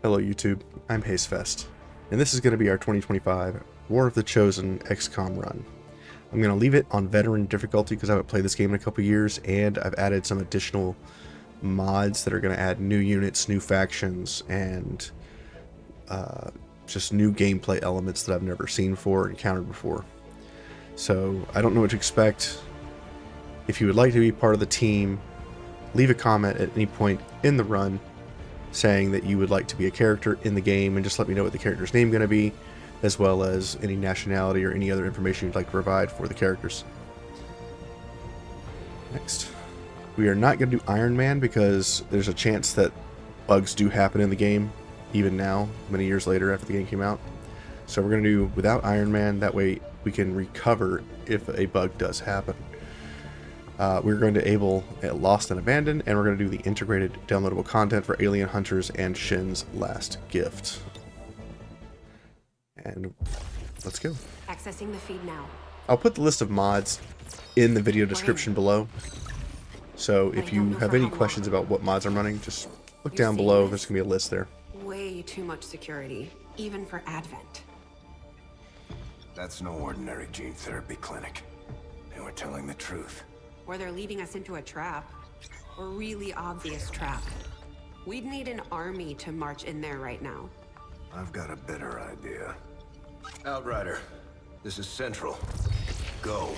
Hello YouTube, I'm Hazefest, and this is going to be our 2025 War of the Chosen XCOM run. I'm going to leave it on veteran difficulty because I haven't played this game in a couple years, and I've added some additional mods that are going to add new units, new factions, and just new gameplay elements that I've never seen before or encountered before. So I don't know what to expect. If you would like to be part of the team, leave a comment at any point in the run saying that you would like to be a character in the game, and just let me know what the character's name is going to be, as well as any nationality or any other information you'd like to provide for the characters. Next, we are not going to do Iron Man because there's a chance that bugs do happen in the game, even now, many years later after the game came out. So we're going to do without Iron Man, that way we can recover if a bug does happen. We're going to enable Lost and Abandoned, and we're going to do the integrated downloadable content for Alien Hunters and Shin's Last Gift. And let's go. Accessing the feed now. I'll put the list of mods in the video description below. So if you have any questions about what mods I'm running, just look down below. There's going to be a list there. Way too much security, even for Advent. That's no ordinary gene therapy clinic. And we're telling the truth. Or they're leading us into a trap. A really obvious trap. We'd need an army to march in there right now. I've got a better idea. Outrider, this is Central. Go.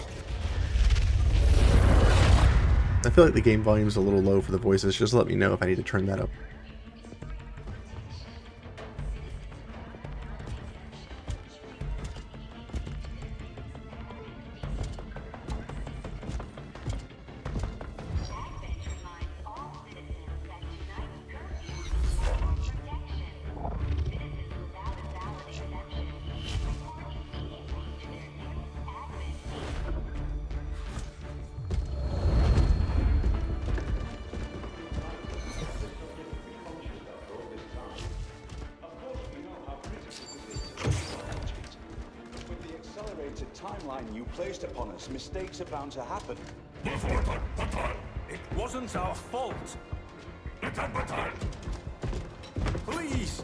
I feel like the game volume is a little low for the voices. Just let me know if I need to turn that up. Timeline you placed upon us, mistakes are bound to happen. It wasn't our fault. Please.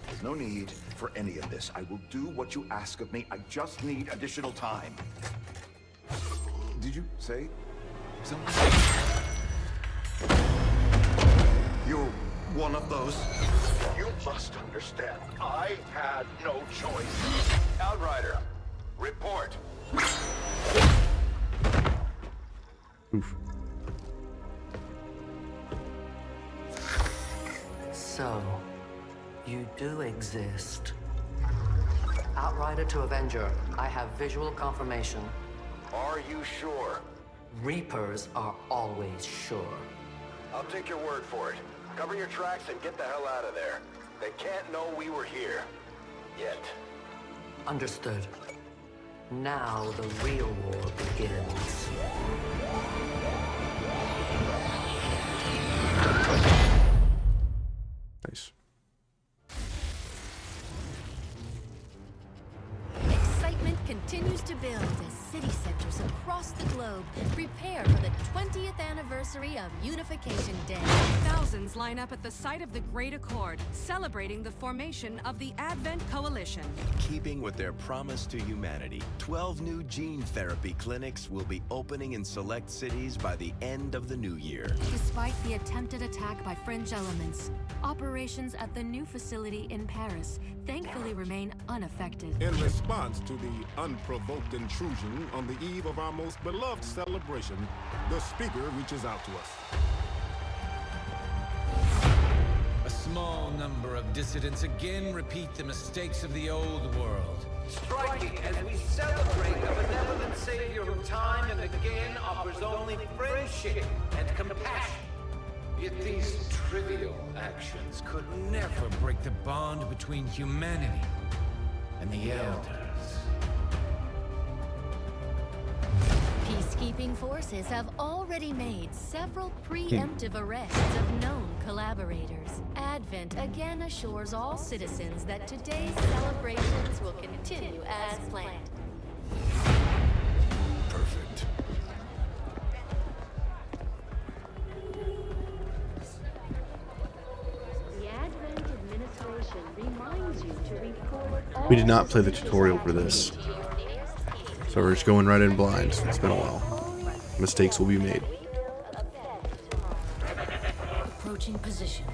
There's no need for any of this. I will do what you ask of me. I just need additional time. Did you say something? You're one of those? You must understand, I had no choice. Outrider, report. Oof. So, you do exist. Outrider to Avenger, I have visual confirmation. Are you sure? Reapers are always sure. I'll take your word for it. Cover your tracks and get the hell out of there. They can't know we were here. Yet. Understood. Now the real war begins. Nice. Excitement continues to build as city centers across the globe prepare for the 20th anniversary of Unification Day. Thousands line up at the site of the Great Accord, celebrating the formation of the Advent Coalition. Keeping with their promise to humanity, 12 new gene therapy clinics will be opening in select cities by the end of the new year. Despite the attempted attack by French elements, operations at the new facility in Paris thankfully remain unaffected. In response to the unprovoked intrusion on the eve of our most beloved celebration, the speaker reaches out to us. A small number of dissidents again repeat the mistakes of the old world. Striking as we celebrate a benevolent savior who time and again offers only friendship and compassion. Yet these trivial actions could never break the bond between humanity and the Elders. Peacekeeping forces have already made several preemptive arrests of known collaborators. Advent again assures all citizens that today's celebrations will continue as planned. Perfect. We did not play the tutorial for this, so we're just going right in blind. It's been a while. Mistakes will be made. Approaching position.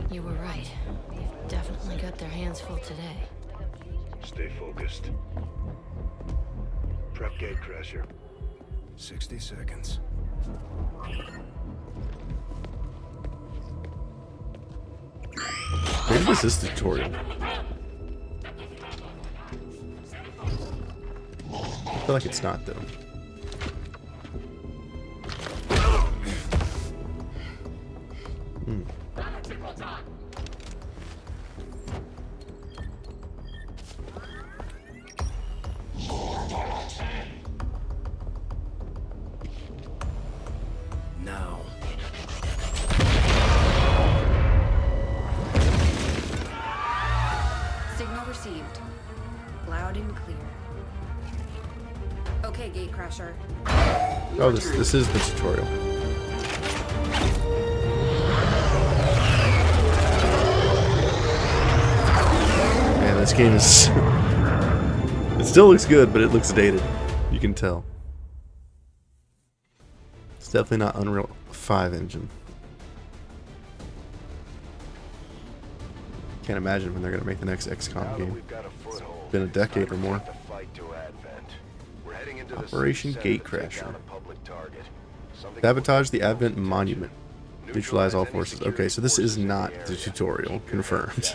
You were right. They've definitely got their hands full today. Stay focused. Prep Gatecrasher. 60 seconds. Maybe this is the tutorial. I feel like it's not, though. Now. Signal received. Loud and clear. Okay, Gatecrasher. Oh, this is the tutorial. Man, this game is... It still looks good, but it looks dated. You can tell. It's definitely not Unreal 5 engine. Can't imagine when they're going to make the next XCOM game. It's been a decade or more. Operation Gatecrasher. Sabotage the Advent Monument. Neutralize all forces. Okay, so this is not the tutorial. Confirmed.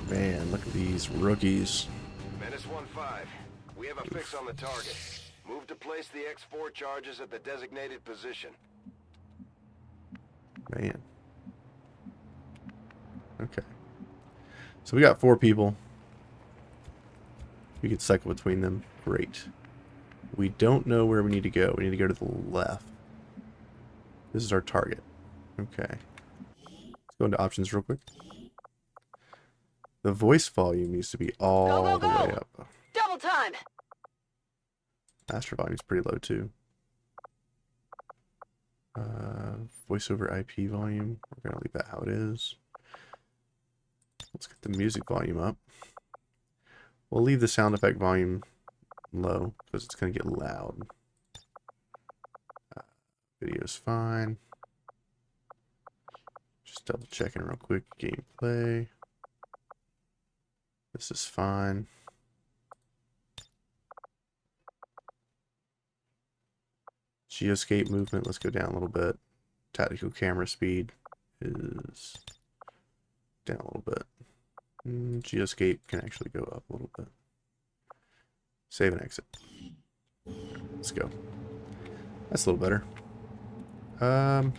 Man, look at these rookies. Menace 1-5. We have a fix on the target. Move to place the X4 charges at the designated position. Man. Okay. So we got 4 people. We could cycle between them. Great. We don't know where we need to go. We need to go to the left. This is our target. Okay. Let's go into options real quick. The voice volume needs to be all the way up. Double time. Master volume is pretty low too. Voice over IP volume. We're gonna leave that how it is. Let's get the music volume up. We'll leave the sound effect volume low because it's gonna get loud. Video's fine. Just double checking real quick. Gameplay. This is fine. Geoscape movement, let's go down a little bit. Tactical camera speed is down a little bit. Geoscape can actually go up a little bit. Save and exit. Let's go. That's a little better. I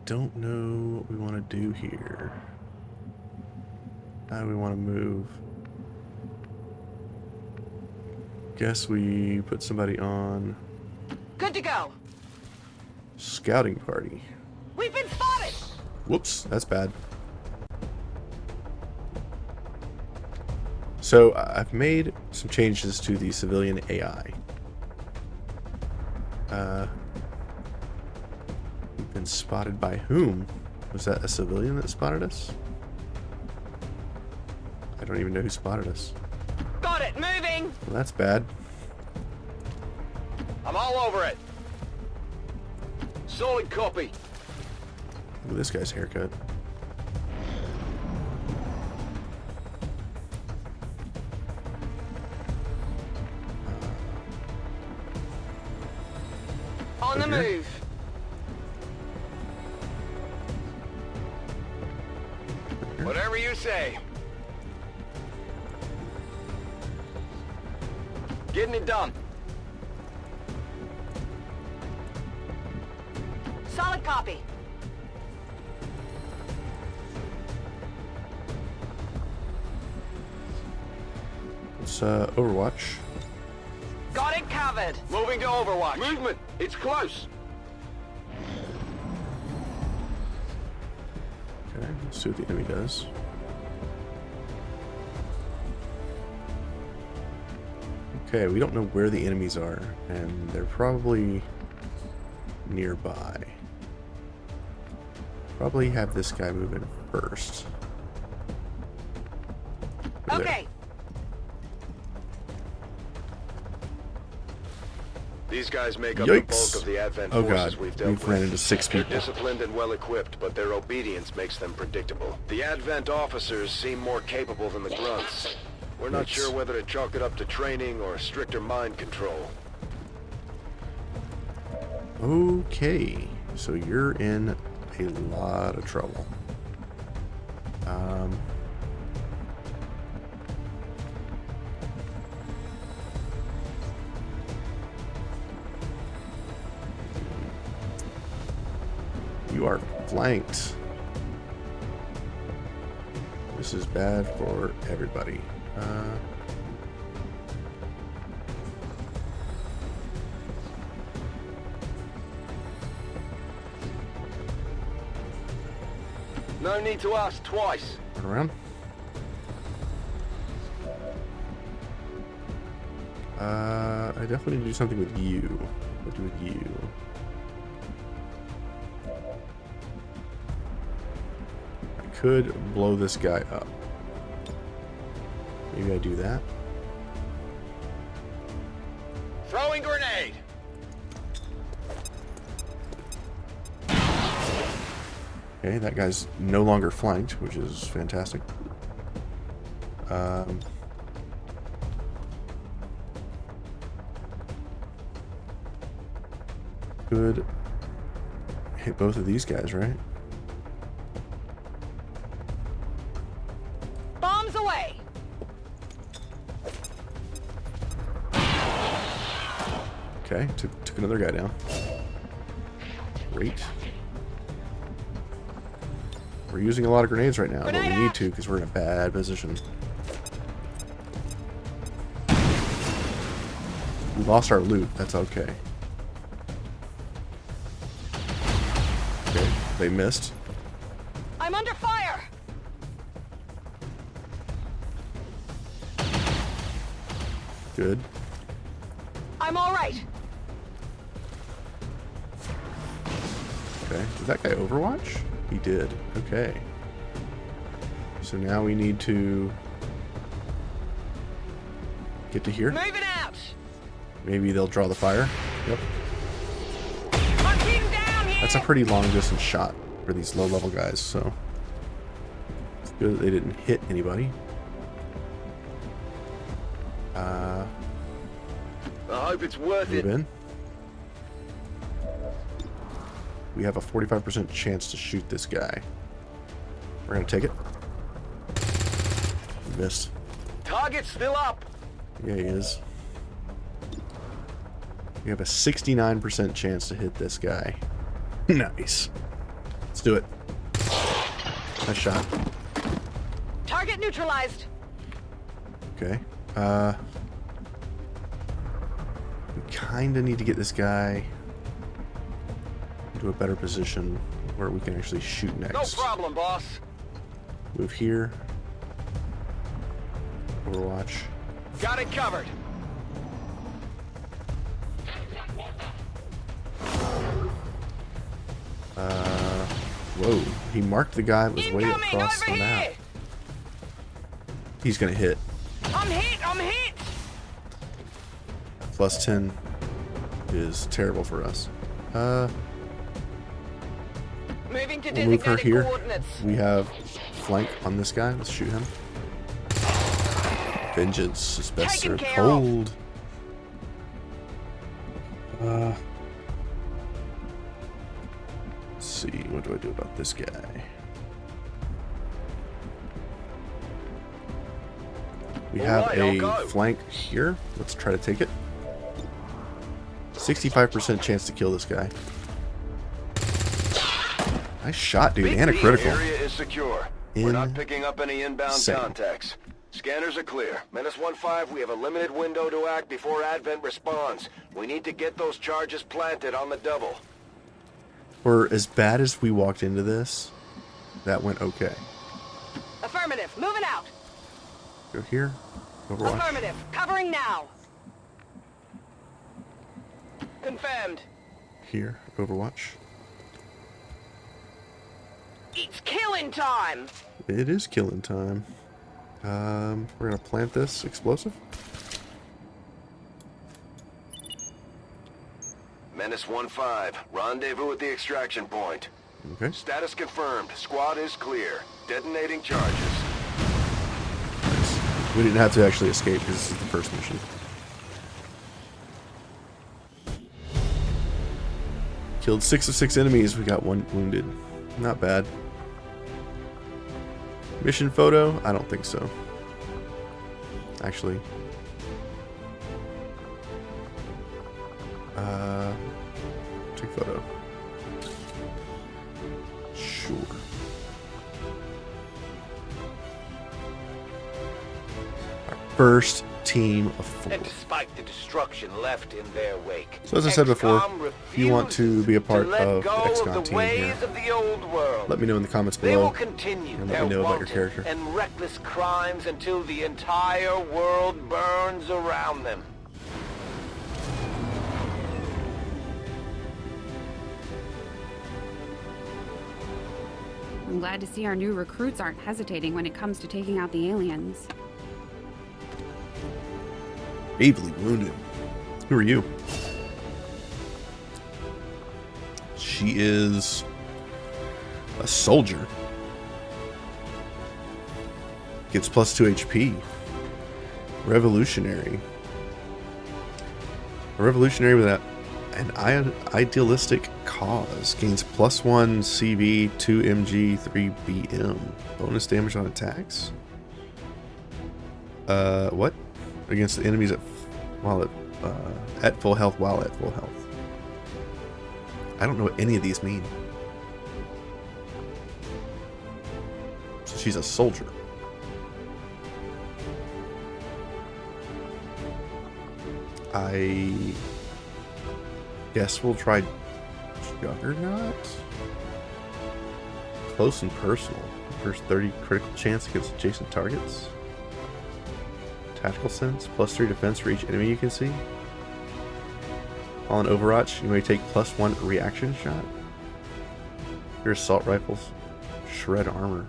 don't know what we want to do here. How do we want to move? Guess we put somebody on... Good to go. Scouting party. We've been spotted. Whoops, that's bad. So I've made some changes to the civilian AI. We've been spotted by whom? Was that a civilian that spotted us? I don't even know who spotted us. Got it, moving. Well, that's bad. I'm all over it. Solid copy. Look at this guy's haircut. On the move. Whatever you say. Getting it done. Solid copy. It's Overwatch. Got it covered. Moving to Overwatch. Movement. It's close. Okay, let's see what the enemy does. Okay, we don't know where the enemies are, and they're probably nearby. Probably have this guy move in first. Over Okay. These guys make up Yikes. the bulk of the Advent Oh forces god, we've dealt with. ran into 6 They're people. disciplined and well equipped, but their obedience makes them predictable. The Advent officers seem more capable than the grunts. We're not sure whether to chalk it up to training or stricter mind control. Okay, so you're in a lot of trouble. You are flanked. This is bad for everybody. No need to ask twice. Turn around. I definitely need to do something with you. What do with you? I could blow this guy up. Maybe I do that. Throwing grenade. Okay, that guy's no longer flanked, which is fantastic. Could hit both of these guys, right? Bombs away. Okay, took another guy down. Great. We're using a lot of grenades right now, but we need to because we're in a bad position. We lost our loot. That's okay. Okay, they missed. I'm under fire. Good. I'm all right. Okay, did that guy Overwatch? He did. Okay. So now we need to get to here. Moving out. Maybe they'll draw the fire. Yep. Hunting down here. That's a pretty long distance shot for these low level guys, so it's good that they didn't hit anybody. I hope it's worth Move it. in. We have a 45% chance to shoot this guy. We're gonna take it. Missed. Target's still up. Yeah, he is. We have a 69% chance to hit this guy. Nice. Let's do it. Nice shot. Target neutralized. Okay. We kind of need to get this guy into a better position where we can actually shoot next. No problem, boss. Move here. Overwatch. Got it covered. Whoa. He marked the guy that was way across the map. He's gonna hit. I'm hit. I'm hit. Plus 10 is terrible for us. Moving to We'll move her designated here. coordinates. We have flank on this guy. Let's shoot him. Vengeance is best Taken served care of. cold. Let's see. What do I do about this guy? We have Alright, I'll a go. flank here. Let's try to take it. 65% chance to kill this guy. Nice shot, dude, and a critical. Area is secure. We're not picking up any inbound contacts. Scanners are clear. -15, we have a limited window to act before Advent responds. We need to get those charges planted on the double. For as bad as we walked into this, that went okay. Affirmative. Moving out. Go here. Overwatch. Affirmative. Covering now. Confirmed. Here, Overwatch. It's killing time! It is killing time. We're gonna plant this explosive. Menace 1-5, rendezvous at the extraction point. Okay. Status confirmed. Squad is clear. Detonating charges. We didn't have to actually escape because this is the first mission. Killed 6 of 6 enemies. We got 1 wounded. Not bad. Mission photo? I don't think so. Actually. Take photo. Sure. Our first team of 4. And despite the destruction left in their wake, So as I said before, if you want to be a part of the XCOM team here, let me know in the comments they will below continue and their let me know about your wanton character. and reckless crimes until the entire world burns around them. I'm glad to see our new recruits aren't hesitating when it comes to taking out the aliens. Gravely wounded. Who are you? She is a soldier. Gets plus 2 HP. Revolutionary. A revolutionary with an idealistic cause. Gains plus 1 CV, 2 MG, 3 BM. Bonus damage on attacks. What? Against the enemies at full health while at full health. I don't know what any of these mean. So she's a soldier. I guess we'll try Juggernaut. Close and personal. First 30 critical chance against adjacent targets. Tactical sense, plus 3 defense for each enemy you can see. While in Overwatch, you may take plus 1 reaction shot. Your assault rifles shred armor.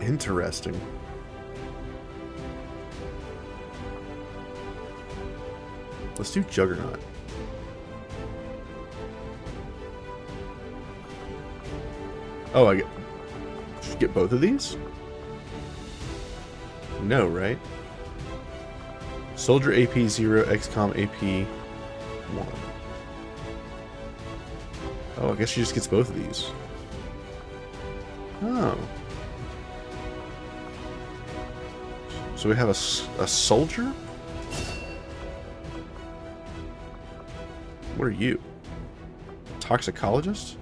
Interesting. Let's do Juggernaut. Oh, I should get both of these? No, right? Soldier AP 0, XCOM AP 1. Oh, I guess she just gets both of these. Oh. So we have a soldier? What are you? Toxicologist?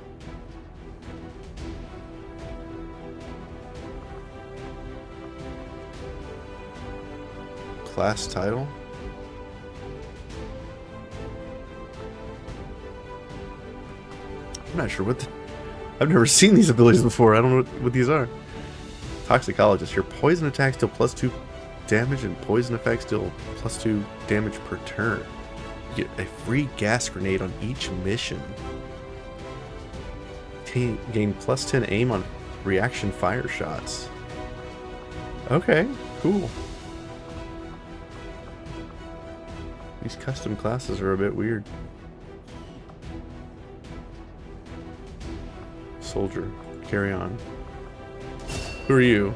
Class title? I'm not sure what I've never seen these abilities before. I don't know what these are. Toxicologist. Your poison attacks deal plus 2 damage and poison effects deal plus 2 damage per turn. You get a free gas grenade on each mission. Gain plus 10 aim on reaction fire shots. Okay, cool. These custom classes are a bit weird. Soldier, carry on. Who are you?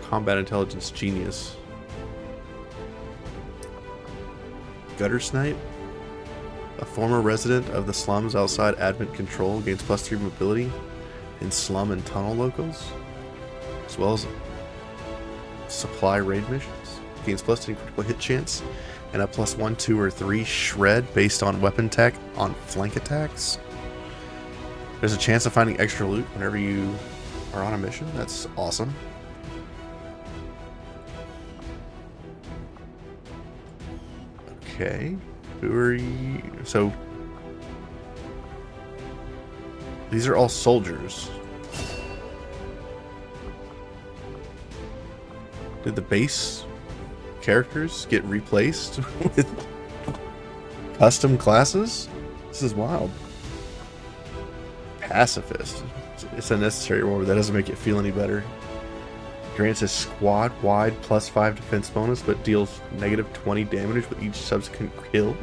Combat intelligence genius. Gutter snipe. A former resident of the slums outside Advent Control gains plus 3 mobility in slum and tunnel locals, as well as supply raid missions. Gains plus 10 critical hit chance and a plus 1, 2, or 3 shred based on weapon tech on flank attacks. There's a chance of finding extra loot whenever you are on a mission. That's awesome. Okay. Who are you? So these are all soldiers. Did the base characters get replaced with custom classes? This is wild. Pacifist. It's a necessary role, but that doesn't make it feel any better. Grants a squad-wide +5 defense bonus, but deals -20 damage with each subsequent kill.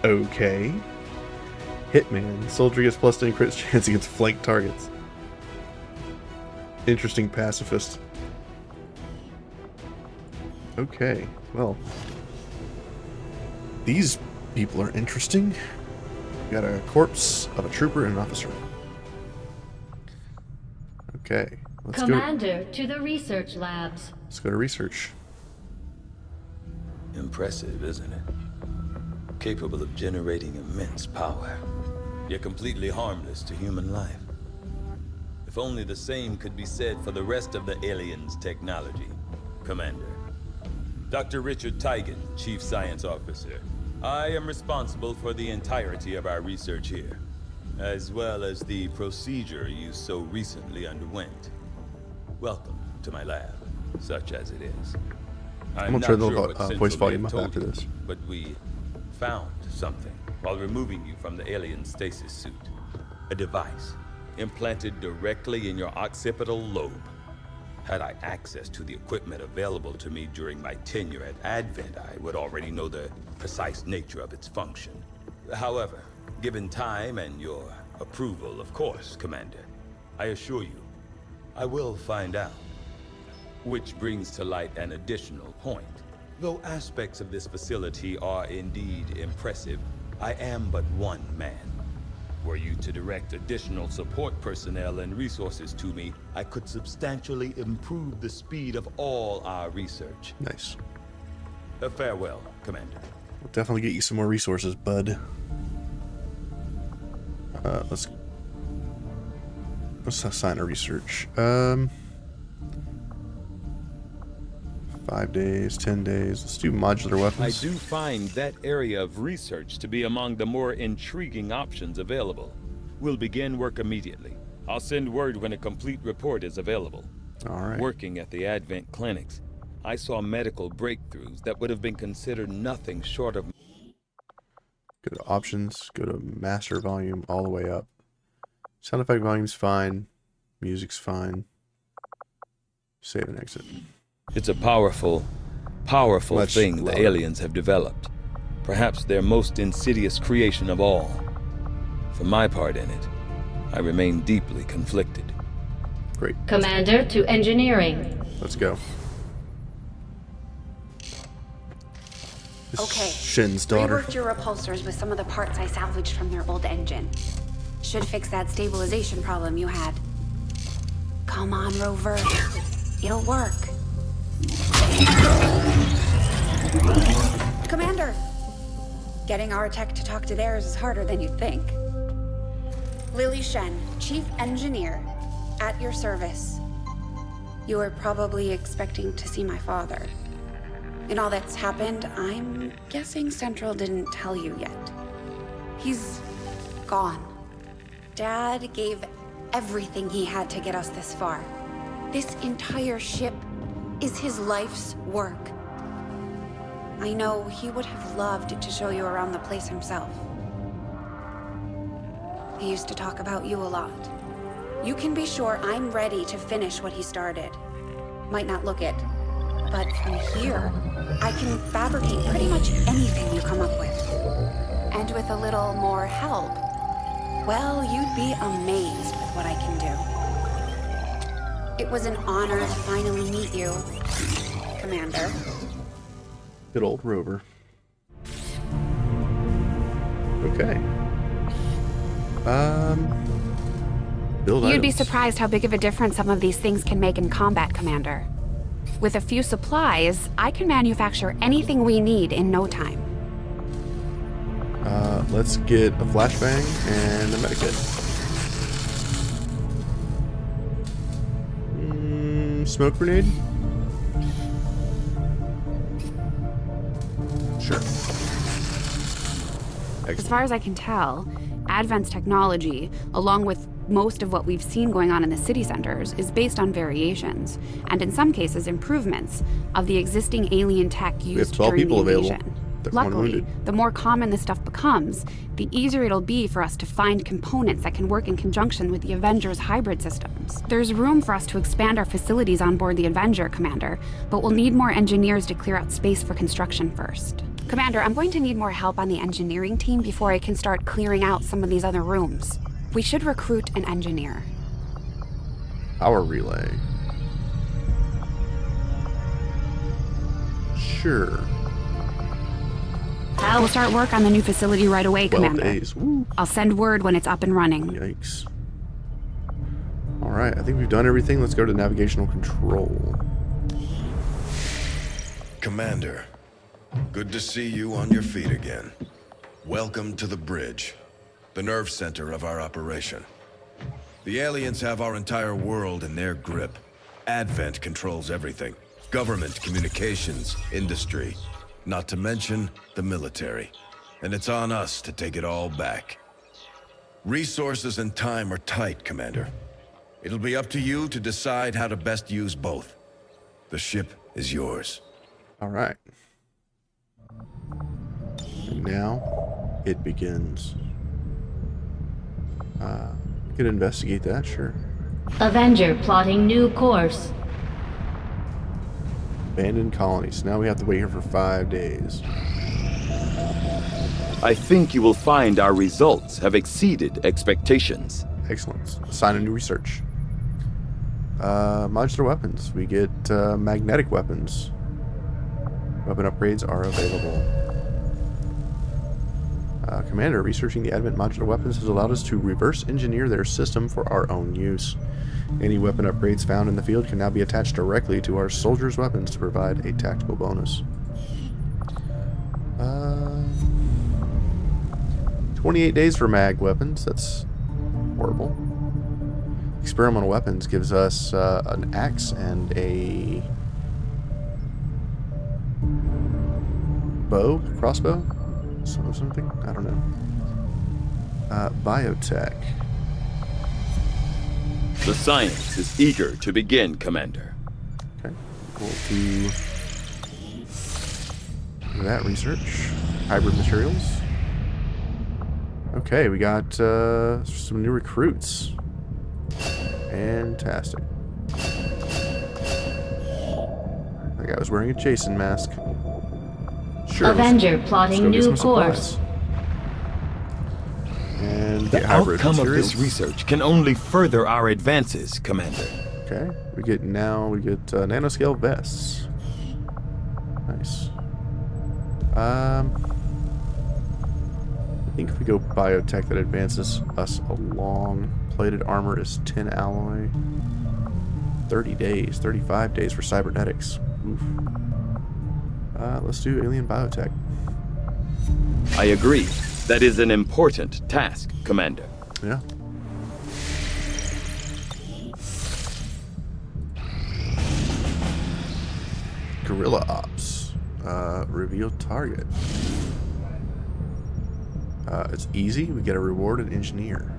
Okay. Hitman. Soldier gets +10 crit chance against flank targets. Interesting pacifist. Okay, well. These people are interesting. We got a corpse of a trooper and an officer. Okay, let's Commander, to the research labs. Let's go to research. Impressive, isn't it? Capable of generating immense power, yet completely harmless to human life. If only the same could be said for the rest of the aliens' technology, Commander. Dr. Richard Tigan, Chief Science Officer. I am responsible for the entirety of our research here, as well as the procedure you so recently underwent. Welcome to my lab, such as it is. I'm gonna turn the voice volume up after this. But we found something while removing you from the alien stasis suit. A device implanted directly in your occipital lobe. Had I access to the equipment available to me during my tenure at Advent, I would already know the precise nature of its function. However, given time and your approval, of course, Commander, I assure you, I will find out. Which brings to light an additional point. Though aspects of this facility are indeed impressive, I am but one man. Were you to direct additional support personnel and resources to me, I could substantially improve the speed of all our research. Nice. Farewell, Commander. We'll definitely get you some more resources, bud. Let's assign a research. 5 days, 10 days. Let's do modular weapons. I do find that area of research to be among the more intriguing options available. We'll begin work immediately. I'll send word when a complete report is available. All right. Working at the Advent clinics, I saw medical breakthroughs that would have been considered nothing short of... Go to options, go to master volume all the way up. Sound effect volume's fine. Music's fine. Save and exit. It's a powerful thing the aliens have developed. Perhaps their most insidious creation of all. For my part in it, I remain deeply conflicted. Great. Commander to engineering. Let's go. Okay. Shin's daughter. Reworked your repulsors with some of the parts I salvaged from their old engine. Should fix that stabilization problem you had. Come on, Rover. It'll work. Commander! Getting our tech to talk to theirs is harder than you'd think. Lily Shen, Chief Engineer, at your service. You were probably expecting to see my father. In all that's happened, I'm guessing Central didn't tell you yet. He's gone. Dad gave everything he had to get us this far. This entire ship is his life's work. I know he would have loved to show you around the place himself. He used to talk about you a lot. You can be sure I'm ready to finish what he started. Might not look it, but from here, I can fabricate pretty much anything you come up with. And with a little more help, well, you'd be amazed with what I can do. It was an honor to finally meet you, Commander. Good old Rover. Okay. Build You'd be items. surprised how big of a difference some of these things can make in combat, Commander. With a few supplies, I can manufacture anything we need in no time. Let's get a flashbang and a medikit. Smoke grenade? Sure. As far as I can tell, Advent's technology, along with most of what we've seen going on in the city centers is based on variations, and in some cases improvements, of the existing alien tech used during the invasion. Luckily, the more common this stuff becomes, the easier it'll be for us to find components that can work in conjunction with the Avenger's hybrid systems. There's room for us to expand our facilities on board the Avenger, Commander, but we'll need more engineers to clear out space for construction first. Commander, I'm going to need more help on the engineering team before I can start clearing out some of these other rooms. We should recruit an engineer. Power relay. Sure. We'll start work on the new facility right away, 12 Commander. days. Woo. I'll send word when it's up and running. Yikes. Alright, I think we've done everything. Let's go to navigational control. Commander, good to see you on your feet again. Welcome to the bridge, the nerve center of our operation. The aliens have our entire world in their grip. Advent controls everything. Government, communications, industry. Not to mention the military. And it's on us to take it all back. Resources and time are tight, Commander. It'll be up to you to decide how to best use both. The ship is yours. All right. And now it begins. We could investigate that, sure. Avenger plotting new course. Abandoned colonies. Now we have to wait here for 5 days. I think you will find our results have exceeded expectations. Excellent. Assign a new research. Modular weapons. We get magnetic weapons. Weapon upgrades are available. Commander, researching the Advent modular weapons has allowed us to reverse engineer their system for our own use. Any weapon upgrades found in the field can now be attached directly to our soldiers' weapons to provide a tactical bonus. 28 days for mag weapons. That's horrible. Experimental weapons gives us an axe and a crossbow, something. I don't know. Biotech. The science is eager to begin, Commander. Okay, we'll do that research. Hybrid materials. Okay, we got some new recruits. Fantastic. That guy was wearing a Jason mask. Sure. Avenger plotting new course. And the outcome of this research can only further our advances, Commander. Okay, we get nanoscale vests. Nice. I think if we go biotech, that advances us along. Plated armor is 10 alloy. 30 days, 35 days for cybernetics. Oof. Let's do alien biotech. I agree. That is an important task, Commander. Yeah. Guerrilla ops. Reveal target. It's easy. We get a rewarded engineer.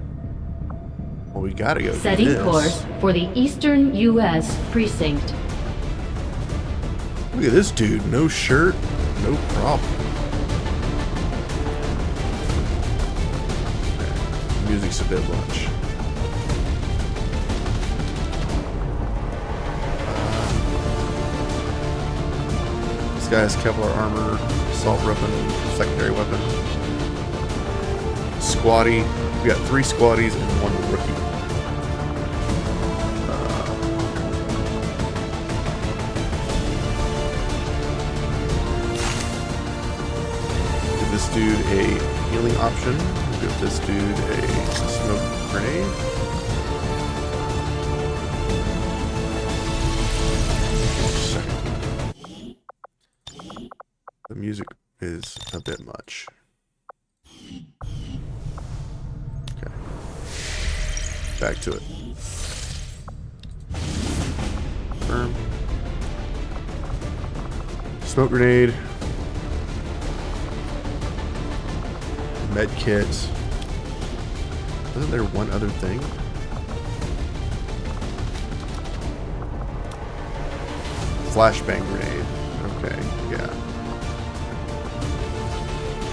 Well, we gotta go. Setting course for the Eastern U.S. precinct. Look at this dude. No shirt, no problem. Okay. Music's a bit much. This guy has Kevlar armor, assault weapon, secondary weapon. Squatty. We got 3 squatties and 1 rookie. Give this dude a healing option. Give this dude a smoke grenade. The music is a bit much. Back to it. Confirm. Smoke grenade. Med kit. Wasn't there one other thing? flashbang grenade. Okay, yeah.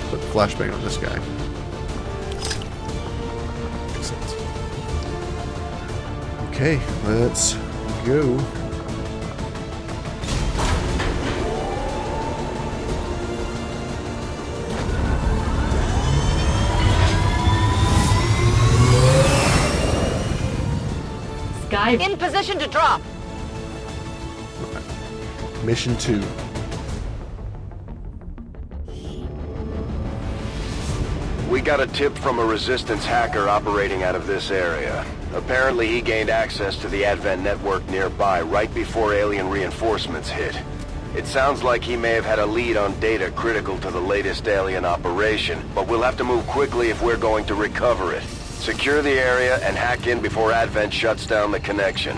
Put the flashbang on this guy. Makes sense. Okay, let's go. In position to drop. Mission 2. We got a tip from a Resistance hacker operating out of this area. Apparently he gained access to the Advent network nearby right before alien reinforcements hit. It sounds like he may have had a lead on data critical to the latest alien operation, but we'll have to move quickly if we're going to recover it. Secure the area and hack in before Advent shuts down the connection.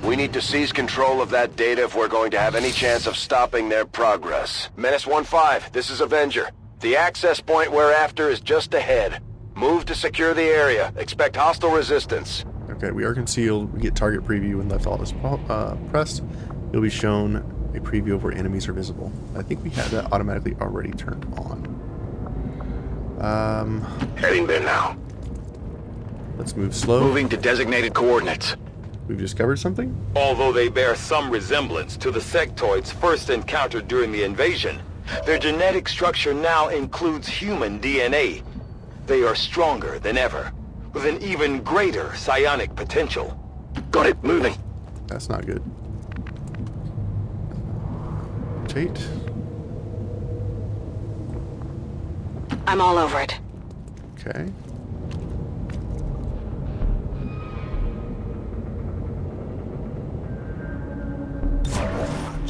We need to seize control of that data if we're going to have any chance of stopping their progress. Menace 1-5, this is Avenger. The access point we're after is just ahead. Move to secure the area. Expect hostile resistance. Okay, we are concealed. We get target preview when left alt is pressed. You'll be shown a preview of where enemies are visible. I think we had that automatically already turned on. Heading there now. Let's move slow. Moving to designated coordinates. We've discovered something? Although they bear some resemblance to the sectoids first encountered during the invasion, their genetic structure now includes human DNA. They are stronger than ever, with an even greater psionic potential. Got it, moving. That's not good. Rotate. I'm all over it. Okay.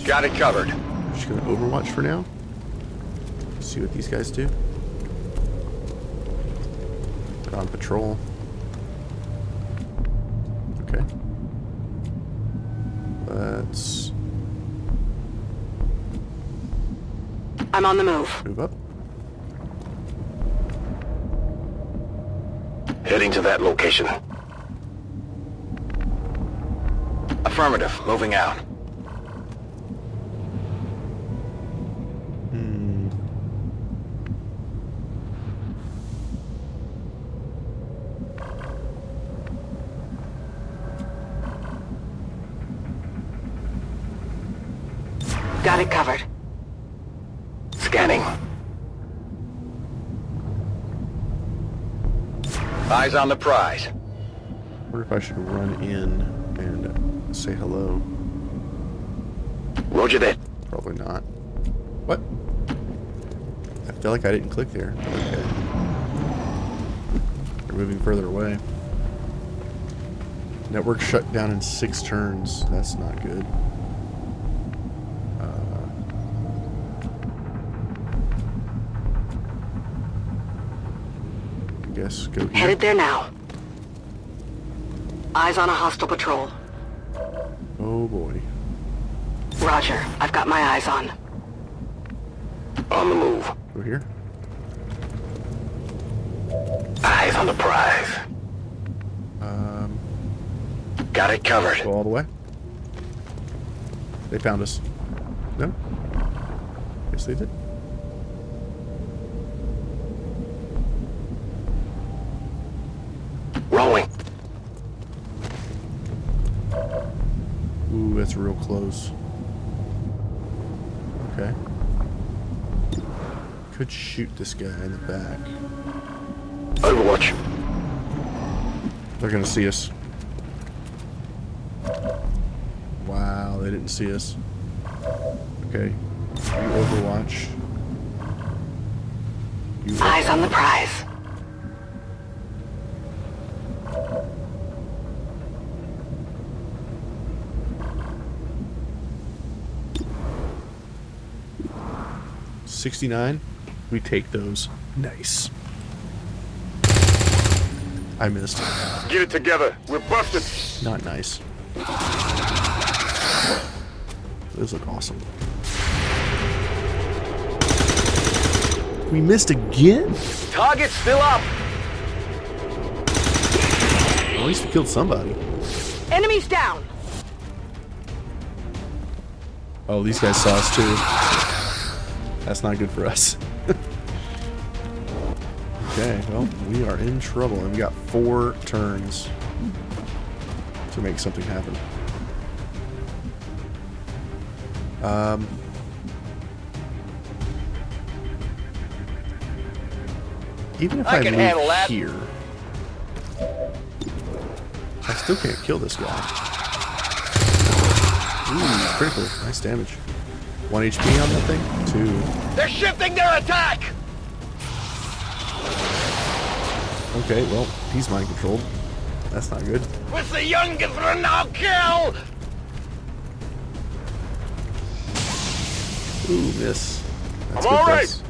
Got it covered. Just gonna Overwatch for now. See what these guys do. They're on patrol. Okay. Let's... I'm on the move. Move up. Heading to that location. Affirmative, moving out. Got it covered. Scanning. Eyes on the prize. I wonder if I should run in and say hello. Roger that. Probably not. What? I feel like I didn't click there. Okay. They're moving further away. Network shut down in 6 turns. That's not good. I guess go here. Headed there now. Eyes on a hostile patrol. Oh boy. Roger, I've got my eyes on. On the move. Go here. Eyes on the prize. Got it covered. Go all the way. They found us. No? Yes, they did. Rolling. Ooh, that's real close. Okay. Could shoot this guy in the back. Overwatch. They're gonna see us. Wow, they didn't see us. Okay. You Overwatch. You Eyes on the prize. $69. We take those. Nice. I missed. Get it together. We're busted. Not nice. Those look awesome. We missed again? Target's still up. At least we killed somebody. Enemies down. Oh, these guys saw us too. That's not good for us. Okay, well, we are in trouble, and we got 4 turns to make something happen. Even if I move here, I still can't kill this guy. Ooh, critical. Nice damage. 1 HP on that thing? 2. They're shifting their attack! Okay, well, he's mind controlled. That's not good. With the youngest now kill! Ooh, miss. That's I'm good alright!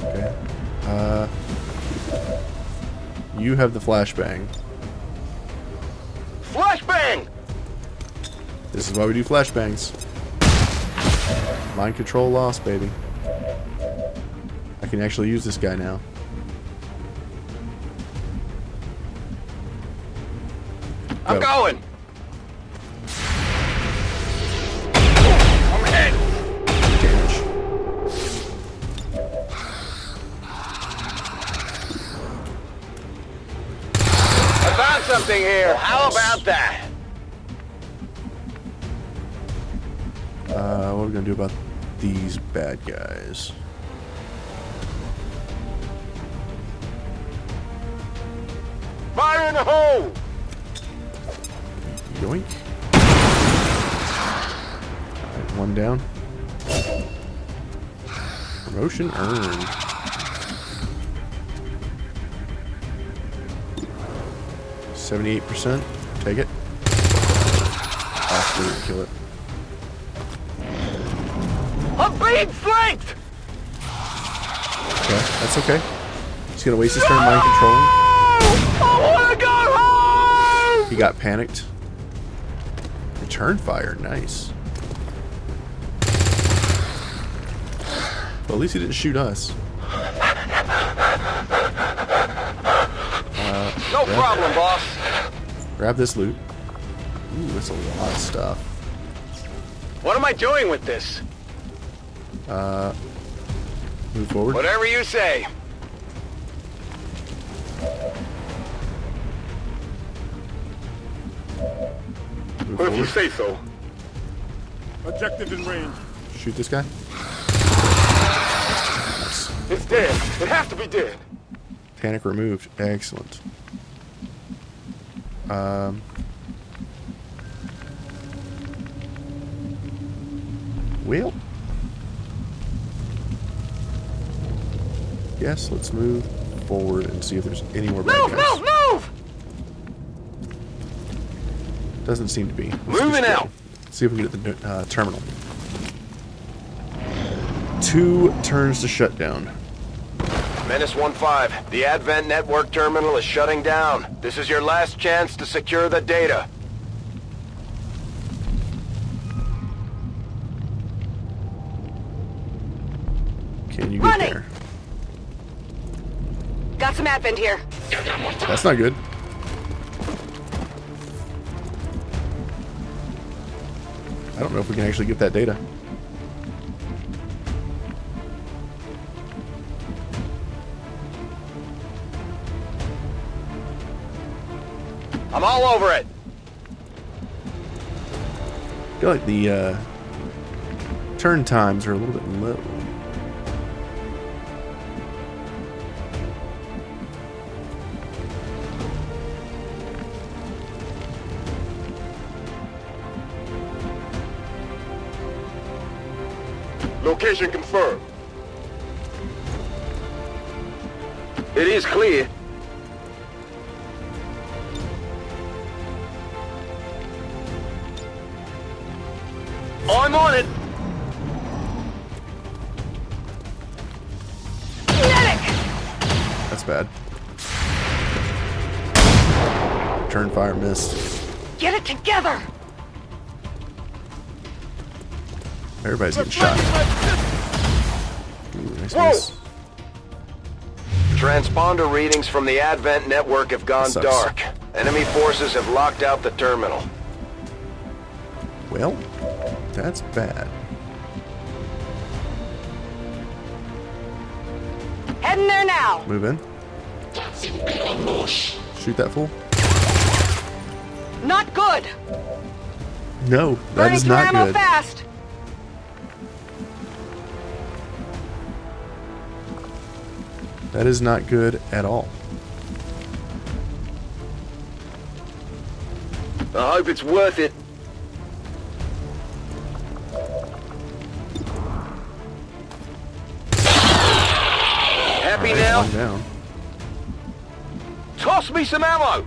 Okay. You have the flashbang. Flashbang! This is why we do flashbangs. Mind control lost, baby. I can actually use this guy now. I'm going! I'm hit! Damage. I found something here. How about that? What are we gonna do about these bad guys? Fire in the hole! Yoink. Alright, 1 down. Promotion earned. %. Take it. Absolutely kill it. I'm being flanked! Okay, that's okay. He's gonna waste his turn mind controlling. I wanna go home! He got panicked. Return fire, nice. Well, at least he didn't shoot us. No problem, boss. Grab this loot. Ooh, that's a lot of stuff. What am I doing with this? Move forward. Whatever you say. Move Well, if you forward. say so. Objective in range. Shoot this guy. Nice. It's dead. It has to be dead. Panic removed. Excellent. Well, yes, let's move forward and see if there's any more bad guys. Move! Doesn't seem to be. Moving out. See if we can get the terminal. 2 turns to shut down. Menace 1-5, the Advent network terminal is shutting down. This is your last chance to secure the data. Can you get there? Got some Advent here. That's not good. I don't know if we can actually get that data. I'm all over it. I feel like the turn times are a little bit low. Location confirmed. It is clear. I'm on it. That's bad. Turn fire missed. Get it together. Everybody's getting shot. Ooh, nice miss. Transponder readings from the Advent network have gone dark. Enemy forces have locked out the terminal. Well, that's bad. Heading there now. Move in. Shoot that fool. Not good. No, that is not good. Fast. That is not good at all. I hope it's worth it. Happy right, now? one down. Toss me some ammo.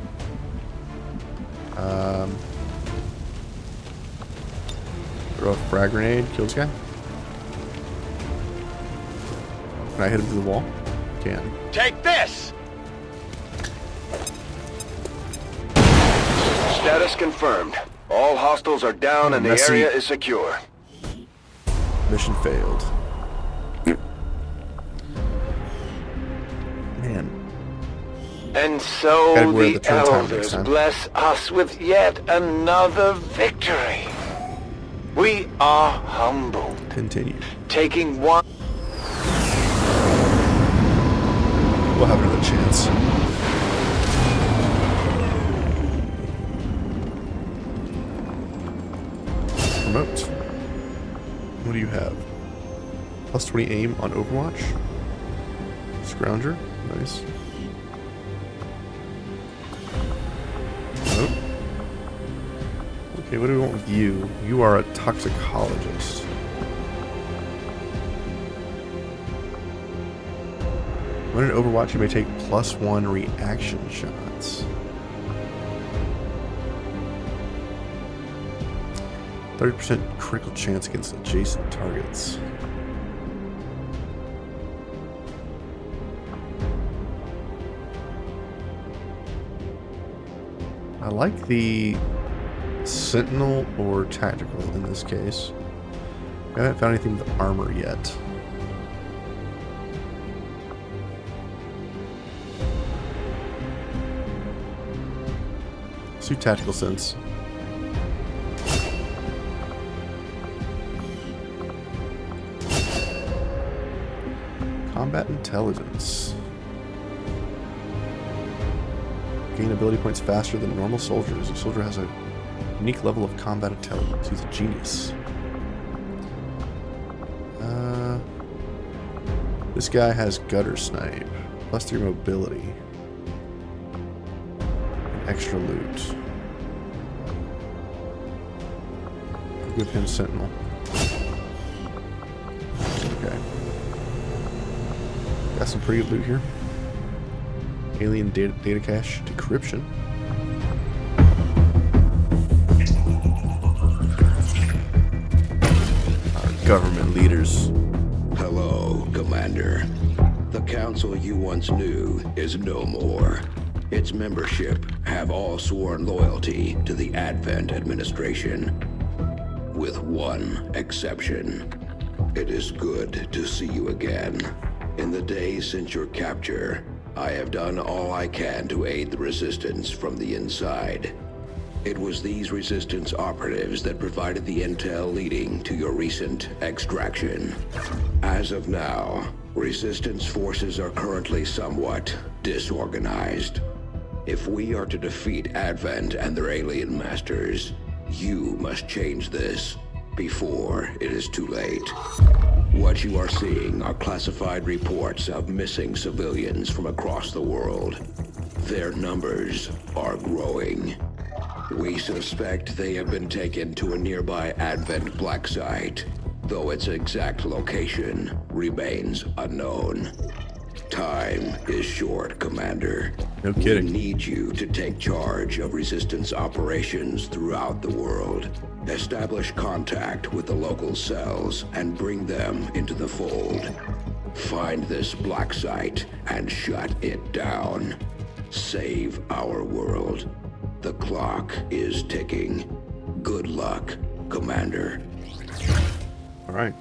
Throw a frag grenade, kill this guy. Can I hit him through the wall? Can. Take this. Status confirmed. All hostiles are down and the area is secure. Mission failed. Man. And so the elders bless us with yet another victory. We are humble. Continue. Taking one. We'll have another chance. Promote. What do you have? Plus 20 aim on Overwatch. Scrounger. Nice. Promote. Okay, what do we want with you? You are a toxicologist. When in Overwatch, you may take +1 reaction shots. 30% critical chance against adjacent targets. I like the Sentinel or Tactical in this case. I haven't found anything with armor yet. Let's do Tactical Sense. Combat Intelligence. Gain ability points faster than normal soldiers. A soldier has a unique level of combat intelligence. He's a genius. This guy has Gutter Snipe. +3 mobility. And extra loot. I'll give him Sentinel. Okay. Got some pretty good loot here. Alien data cache decryption. Our government leaders. Hello, Commander. The council you once knew is no more. Its membership have all sworn loyalty to the Advent administration. With one exception. It is good to see you again. In the days since your capture, I have done all I can to aid the resistance from the inside. It was these resistance operatives that provided the intel leading to your recent extraction. As of now, resistance forces are currently somewhat disorganized. If we are to defeat Advent and their alien masters, you must change this before it is too late. What you are seeing are classified reports of missing civilians from across the world. Their numbers are growing. We suspect they have been taken to a nearby Advent black site, though its exact location remains unknown. Time is short, Commander. No kidding. We need you to take charge of resistance operations throughout the world. Establish contact with the local cells and bring them into the fold. Find this black site and shut it down. Save our world. The clock is ticking. Good luck, Commander. All right.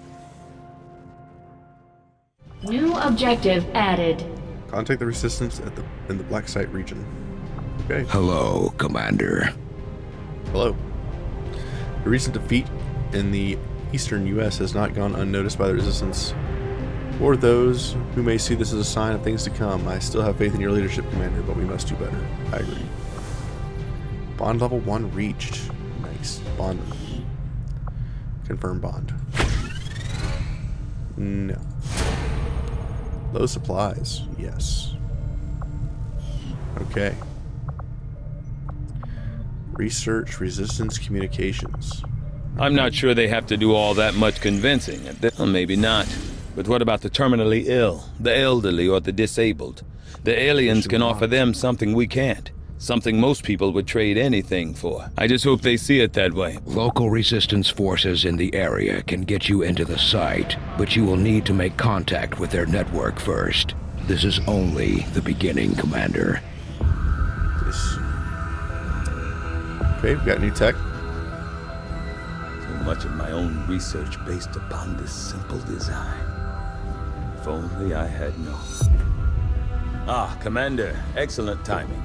New objective added. Contact the resistance in the black site region. Okay. Hello, Commander. Hello. The recent defeat in the eastern U.S. has not gone unnoticed by the Resistance or those who may see this as a sign of things to come. I still have faith in your leadership, Commander, but we must do better. I agree. Bond level 1 reached. Nice. Bond. Confirm bond. No. Low supplies. Yes. Okay. Research, resistance, communications. I'm not sure they have to do all that much convincing. Well, maybe not. But what about the terminally ill, the elderly, or the disabled? The aliens can offer them something we can't. Something most people would trade anything for. I just hope they see it that way. Local resistance forces in the area can get you into the site, but you will need to make contact with their network first. This is only the beginning, Commander. Okay, we got new tech. So much of my own research based upon this simple design. If only I had known. Ah, Commander, excellent timing.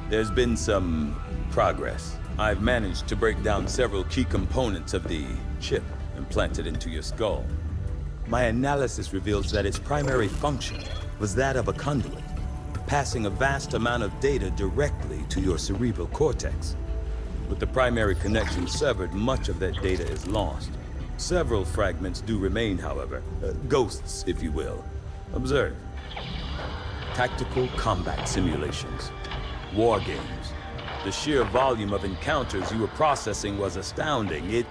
There's been some progress. I've managed to break down several key components of the chip implanted into your skull. My analysis reveals that its primary function was that of a conduit, passing a vast amount of data directly to your cerebral cortex. With the primary connection severed, much of that data is lost. Several fragments do remain, however. Ghosts, if you will. Observe. Tactical combat simulations. War games. The sheer volume of encounters you were processing was astounding. It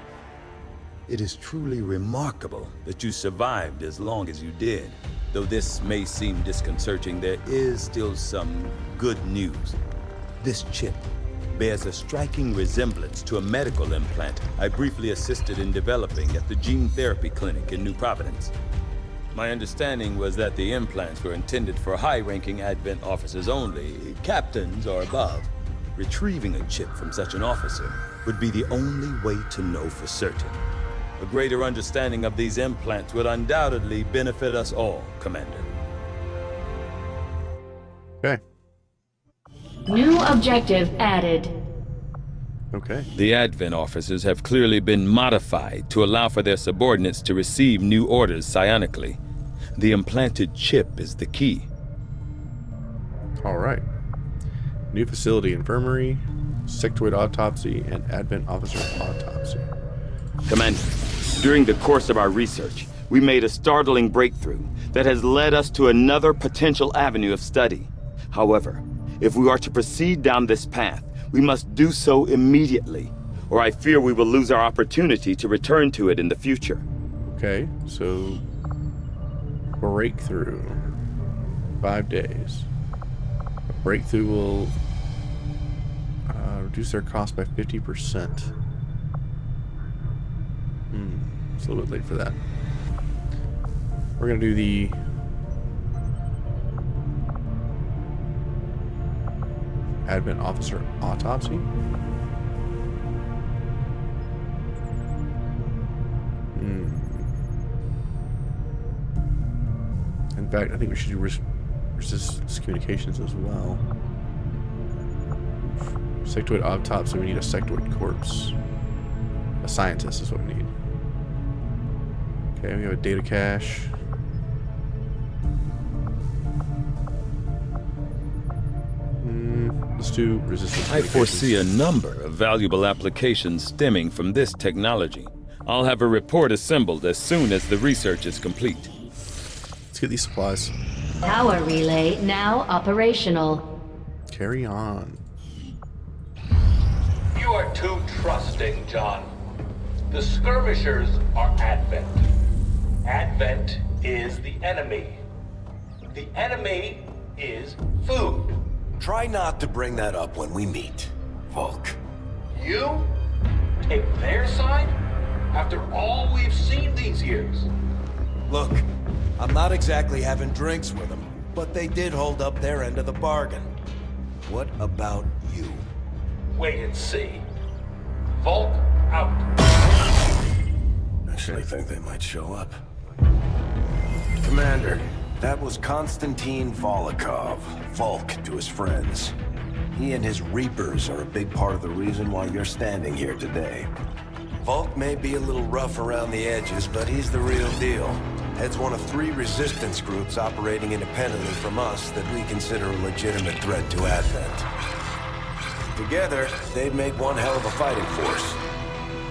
is truly remarkable that you survived as long as you did. Though this may seem disconcerting, there is still some good news. This chip bears a striking resemblance to a medical implant I briefly assisted in developing at the gene therapy clinic in New Providence. My understanding was that the implants were intended for high-ranking Advent officers only, captains or above. Retrieving a chip from such an officer would be the only way to know for certain. A greater understanding of these implants would undoubtedly benefit us all, Commander. Okay. New objective added. Okay. The Advent officers have clearly been modified to allow for their subordinates to receive new orders psionically. The implanted chip is the key. All right. New facility, infirmary, sectoid autopsy, and Advent officer autopsy. Commander, during the course of our research, we made a startling breakthrough that has led us to another potential avenue of study. However, if we are to proceed down this path, we must do so immediately, or I fear we will lose our opportunity to return to it in the future. Okay, so breakthrough. 5 days. A breakthrough will reduce their cost by 50%. It's a little bit late for that. We're gonna do the Advent officer autopsy. In fact, I think we should do resistance communications as well. Sectoid autopsy, we need a sectoid corpse. A scientist is what we need. Okay, we have a data cache. Let's do resistance. I foresee a number of valuable applications stemming from this technology. I'll have a report assembled as soon as the research is complete. Let's get these supplies. Power relay now operational. Carry on. You are too trusting, John. The skirmishers are Advent. Advent is the enemy. The enemy is food. Try not to bring that up when we meet, Volk. You take their side after all we've seen these years? Look, I'm not exactly having drinks with them, but they did hold up their end of the bargain. What about you? Wait and see. Volk out. Actually think they might show up. Commander, that was Konstantin Volokov, Volk to his friends. He and his Reapers are a big part of the reason why you're standing here today. Volk may be a little rough around the edges, but he's the real deal. Heads one of 3 resistance groups operating independently from us that we consider a legitimate threat to Advent. Together, they'd make one hell of a fighting force.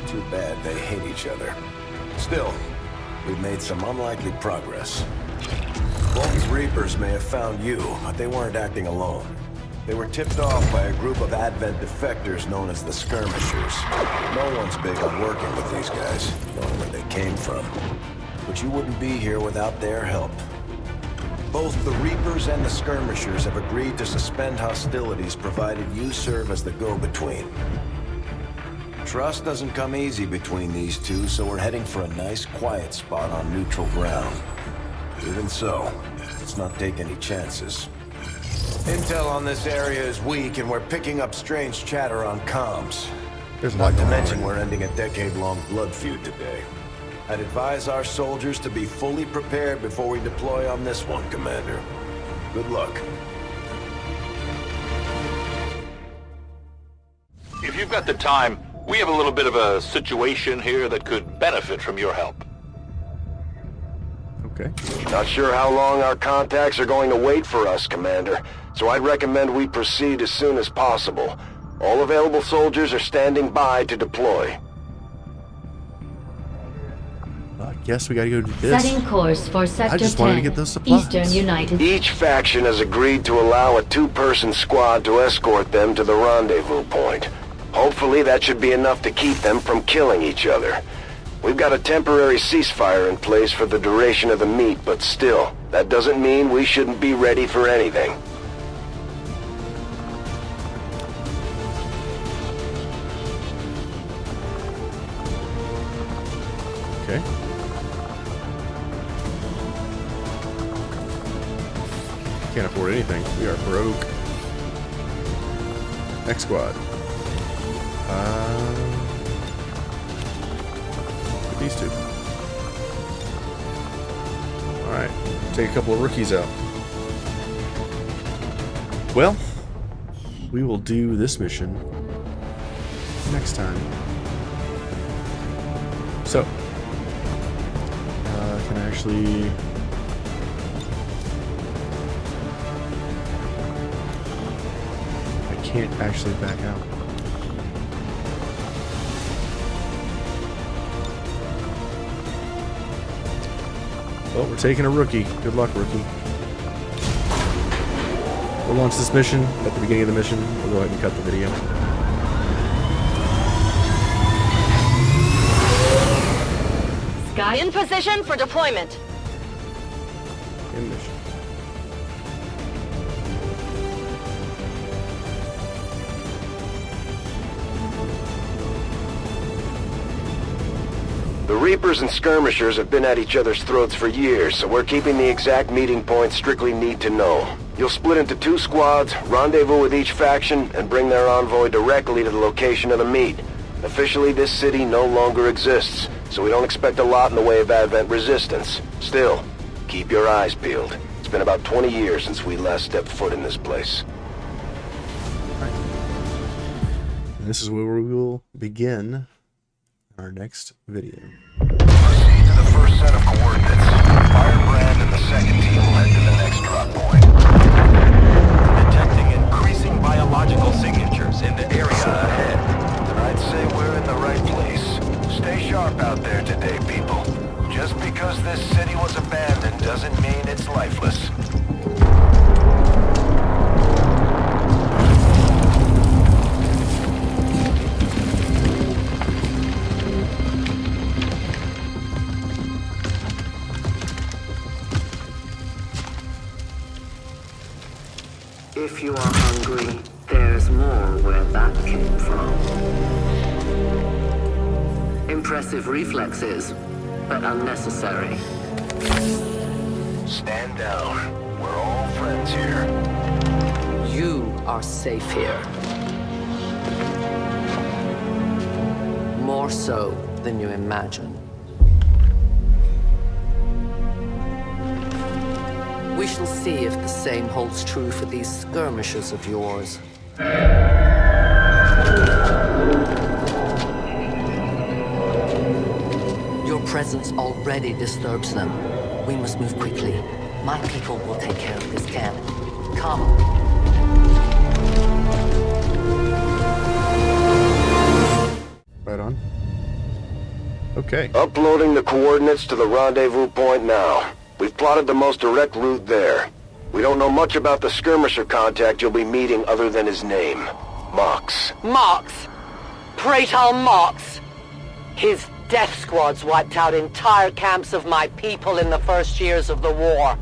Too bad they hate each other. Still, we've made some unlikely progress. Volk's Reapers may have found you, but they weren't acting alone. They were tipped off by a group of Advent defectors known as the Skirmishers. No one's big on working with these guys, knowing where they came from. But you wouldn't be here without their help. Both the Reapers and the Skirmishers have agreed to suspend hostilities provided you serve as the go-between. Trust doesn't come easy between these two, so we're heading for a nice, quiet spot on neutral ground. Even so, let's not take any chances. Intel on this area is weak, and we're picking up strange chatter on comms. Not to mention we're ending a decade-long blood feud today. I'd advise our soldiers to be fully prepared before we deploy on this one, Commander. Good luck. If you've got the time, we have a little bit of a situation here that could benefit from your help. Okay. Not sure how long our contacts are going to wait for us, Commander, so I'd recommend we proceed as soon as possible. All available soldiers are standing by to deploy. I guess we gotta go do this. Setting course for Sector 10, I just wanted to get those supplies. Eastern United. Each faction has agreed to allow a 2-person squad to escort them to the rendezvous point. Hopefully that should be enough to keep them from killing each other. We've got a temporary ceasefire in place for the duration of the meet, but still, that doesn't mean we shouldn't be ready for anything. Okay. Can't afford anything. We are broke. X Squad. These two. Alright. Take a couple of rookies out. Well, we will do this mission next time. So, can I actually... I can't actually back out. Well, we're taking a rookie. Good luck, rookie. We'll launch this mission at the beginning of the mission. We'll go ahead and cut the video. Sky in position for deployment. In mission. The Reapers and Skirmishers have been at each other's throats for years, so we're keeping the exact meeting point strictly need to know. You'll split into 2 squads, rendezvous with each faction, and bring their envoy directly to the location of the meet. Officially, this city no longer exists, so we don't expect a lot in the way of Advent resistance. Still, keep your eyes peeled. It's been about 20 years since we last stepped foot in this place. And this is where we will begin our next video. Proceed to the first set of coordinates. Firebrand and the second team will head to the next drop point. Detecting increasing biological signatures in the area ahead. Then I'd say we're in the right place. Stay sharp out there today, people. Just because this city was abandoned doesn't mean it's lifeless. If you are hungry, there's more where that came from. Impressive reflexes, but unnecessary. Stand down. We're all friends here. You are safe here. More so than you imagine. We shall see if the same holds true for these skirmishers of yours. presence already disturbs them. We must move quickly. My people will take care of this camp. Come. Right on. Okay. Uploading the coordinates to the rendezvous point now. We've plotted the most direct route there. We don't know much about the skirmisher contact you'll be meeting other than his name. Mox. Mox! Praetor Mox! His death squads wiped out entire camps of my people in the first years of the war.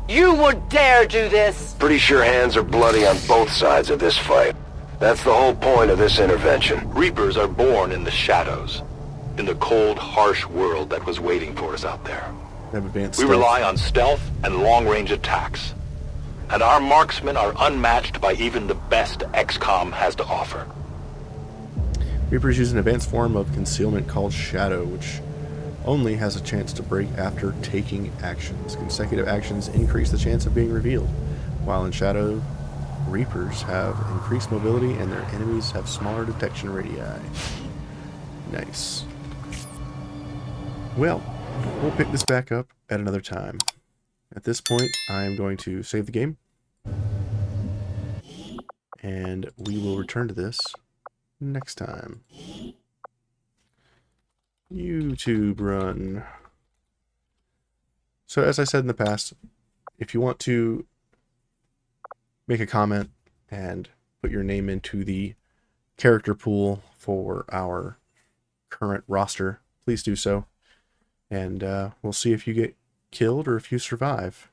You would dare do this? Pretty sure hands are bloody on both sides of this fight. That's the whole point of this intervention. Reapers are born in the shadows, in the cold, harsh world that was waiting for us out there. We rely on stealth and long-range attacks, and our marksmen are unmatched by even the best XCOM has to offer. Reapers use an advanced form of concealment called Shadow, which only has a chance to break after taking actions. Consecutive actions increase the chance of being revealed, while in Shadow, Reapers have increased mobility and their enemies have smaller detection radii. Nice. Well, we'll pick this back up at another time. At this point, I'm going to save the game, and we will return to this next time. YouTube run. So as I said in the past, if you want to make a comment and put your name into the character pool for our current roster, please do so. And we'll see if you get killed or if you survive.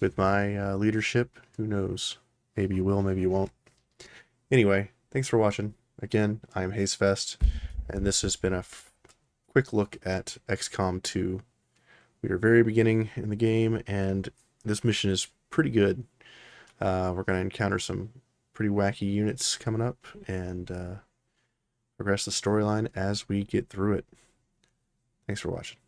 With my leadership, who knows? Maybe you will, maybe you won't. Anyway, thanks for watching. Again, I'm Hazefest, and this has been a quick look at XCOM 2. We are very beginning in the game, and this mission is pretty good. We're going to encounter some pretty wacky units coming up, and progress the storyline as we get through it. Thanks for watching.